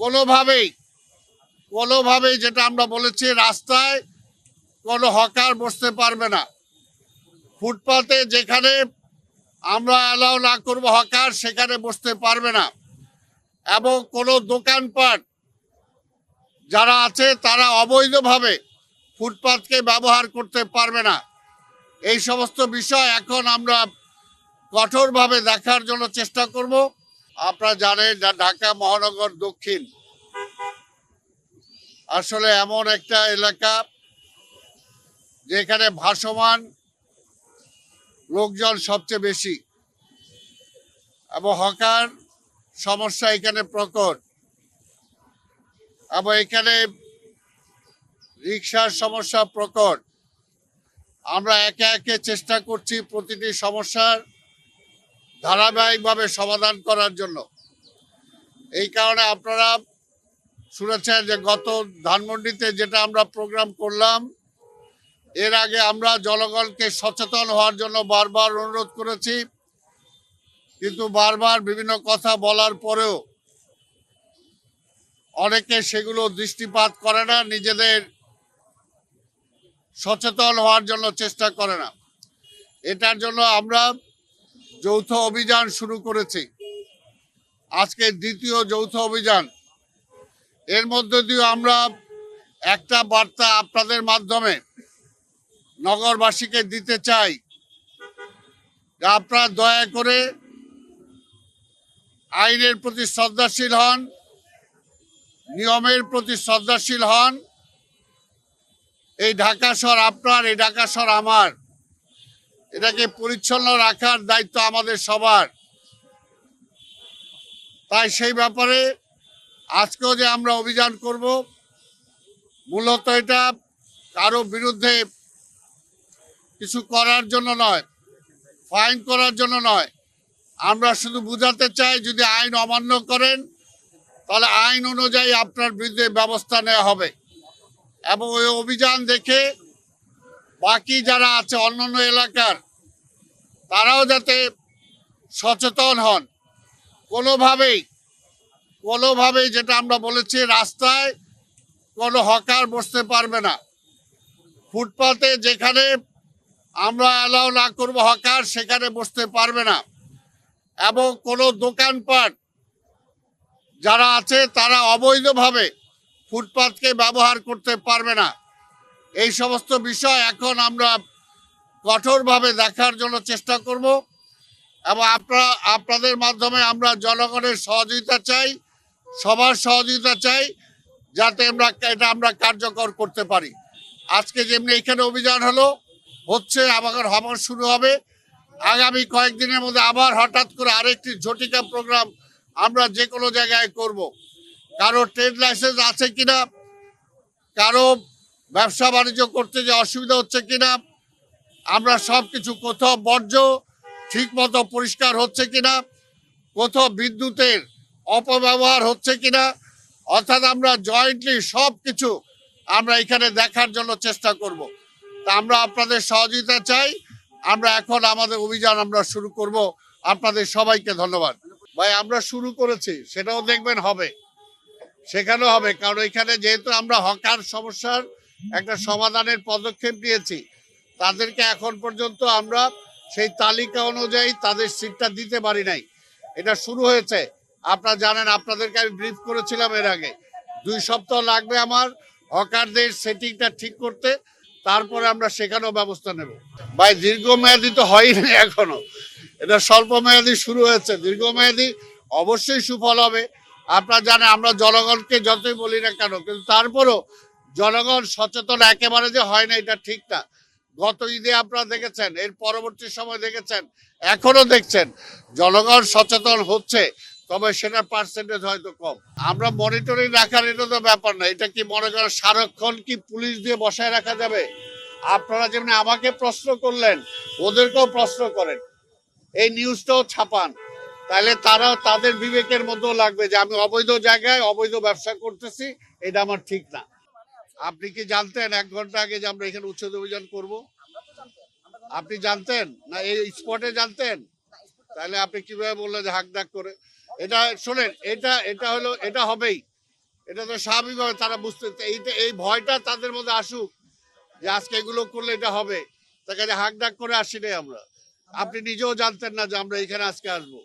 কোনোভাবেই কোনোভাবেই যেটা আমরা বলেছি, রাস্তায় কোনো হকার বসতে পারবে না। ফুটপাতে যেখানে আমরা অ্যালাউ না করব হকার, সেখানে বসতে পারবে না। এবং কোনো দোকানপাট যারা আছে তারা অবৈধভাবে ফুটপাতকে ব্যবহার করতে পারবে না। এই সমস্ত বিষয় এখন আমরা কঠোরভাবে দেখার জন্য চেষ্টা করব। আপনারা জানেন ঢাকা মহানগর দক্ষিণ আসলে এমন একটা এলাকা যেখানে ভাসমান লোকজন সবচেয়ে বেশি এবং হকার সমস্যা এখানে প্রকট, এবং এখানে রিক্সার সমস্যা প্রকট। আমরা একে একে চেষ্টা করছি প্রতিটি সমস্যার ধারাবাহিকভাবে সমাধান করার জন্য। এই কারণে আপনারা শুনেছেন যে গত ধানমন্ডিতে যেটা আমরা প্রোগ্রাম করলাম, এর আগে আমরা জনগণকে সচেতন হওয়ার জন্য বারবার অনুরোধ করেছি, কিন্তু বারবার বিভিন্ন কথা বলার পরেও অনেকে সেগুলো দৃষ্টিপাত করে না, নিজেদের সচেতন হওয়ার জন্য চেষ্টা করে না। এটার জন্য আমরা যৌথ অভিযান শুরু করেছি, আজকে দ্বিতীয় যৌথ অভিযান। এর মধ্যে দিয়ে আমরা একটা বার্তা আপনাদের মাধ্যমে নগরবাসীকে দিতে চাই যে আপনারা দয়া করে আইনের প্রতি শ্রদ্ধাশীল হন, নিয়মের প্রতি শ্রদ্ধাশীল হন। এই ঢাকা শহর আপনার, এই ঢাকা শহর আমার, এটাকে পরিচ্ছন্ন রাখার দায়িত্ব আমাদের সবার। তাই সেই ব্যাপারে আজকেও যে আমরা অভিযান করব, মূলত এটা কারো বিরুদ্ধে কিছু করার জন্য নয়, ফাইন করার জন্য নয়। আমরা শুধু বুঝাতে চাই, যদি আইন অমান্য করেন তাহলে আইন অনুযায়ী আপনার বিরুদ্ধে ব্যবস্থা নেওয়া হবে। এবং ওই অভিযান দেখে বাকি যারা আছে অন্যান্য এলাকার, তারাও যাতে সচেতন হন। কোনোভাবেই যেটা আমরা বলেছি, রাস্তায় কোনো হকার বসতে পারবে না। ফুটপাতে যেখানে আমরা অ্যালাউ না করব হকার, সেখানে বসতে পারবে না। এবং কোনো দোকানপাট যারা আছে তারা অবৈধভাবে ফুটপাতকে ব্যবহার করতে পারবে না। এই সমস্ত বিষয় এখন আমরা কঠোরভাবে দেখার জন্য চেষ্টা করব। এবং আপনাদের মাধ্যমে আমরা জনগণের সহযোগিতা চাই, সবার সহযোগিতা চাই, যাতে আমরা কার্যকর করতে পারি। আজকে যেমনি এখানে অভিযান হচ্ছে, আবার শুরু হবে। আগামী কয়েকদিনের মধ্যে আবার হঠাৎ করে আরেকটি ঝটিকা প্রোগ্রাম আমরা যে কোনো জায়গায় করব। কারো ট্রেড লাইসেন্স আছে কিনা, কারো ব্যবসা বাণিজ্য করতে যে অসুবিধা হচ্ছে কিনা, আমরা সব কিছু, কোথাও বর্জ্য ঠিক মতো পরিষ্কার হচ্ছে কিনা, কোথাও বিদ্যুতের অপব্যবহার হচ্ছে কিনা, অর্থাৎ আমরা জয়েন্টলি সব কিছু আমরা এখানে দেখার জন্য চেষ্টা করব। তা আমরা আপনাদের সহযোগিতা চাই। আমরা এখন আমাদের অভিযান আমরা শুরু করব। আপনাদের সবাইকে ধন্যবাদ। ভাই, আমরা শুরু করেছি, সেটাও দেখবেন হবে, সেখানেও হবে। কারণ এখানে যেহেতু আমরা হকার সমস্যার একটা সমাধানের পদক্ষেপ নিয়েছি, তাদেরকে এখন পর্যন্ত আমরা সেই তালিকা অনুযায়ী তাদের সিটটা দিতে পারি নাই। এটা শুরু হয়েছে, আপনারা জানেন, আপনাদেরকে আমি ব্রিফ করেছিলাম এর আগে। 2 সপ্তাহ লাগবে আমার হকারদের সেটিংটা ঠিক করতে, তারপরে আমরা সেখানেও ব্যবস্থা নেব। ভাই, দীর্ঘমেয়াদী তো হয়নি এখনো, এটা স্বল্প মেয়াদী শুরু হয়েছে। দীর্ঘমেয়াদী অবশ্যই সুফল হবে। আপনারা জানেন, আমরা জনগণকে যতই বলি না কেন, কিন্তু তারপরও জনগণ সচেতন একেবারে যে হয় না, এটা ঠিক না। গত ঈদে আপনারা দেখেছেন, এর পরবর্তী সময় দেখেছেন, এখনো দেখছেন, জনগণ সচেতন হচ্ছে, তবে সেটার পার্সেন্টেজ হয়তো কম। আমরা মনিটরিং রাখার এটা তো ব্যাপার না। এটা কি মনে করেন সারাক্ষণ কি পুলিশ দিয়ে বসায় রাখা যাবে? আপনারা যেমনি আমাকে প্রশ্ন করলেন, ওদেরকেও প্রশ্ন করেন, এই নিউজটাও ছাপান, তাহলে তারাও তাদের বিবেকের মধ্যেও লাগবে যে আমি অবৈধ জায়গায় অবৈধ ব্যবসা করতেছি, এটা আমার ঠিক না। আপনি কি জানতেন 1 ঘন্টা আগে যে আমরা এখানে উচ্ছেদ অভিযান করব? আপনি জানতেন না? এই স্পটে জানতেন? তাহলে আপনি কিভাবে বললেন যে হাঁকডাক করে? এটা শোনেন, এটা হলো, এটা হবেই। এটা তো স্বাভাবিকভাবে তারা বুঝতে, এইটা এই ভয়টা তাদের মধ্যে আসুক যে আজকে এগুলো করলে এটা হবে। তার কাছে হাঁক ডাক করে আসি নাই আমরা। আপনি নিজেও জানতেন না যে আমরা এখানে আজকে আসবো।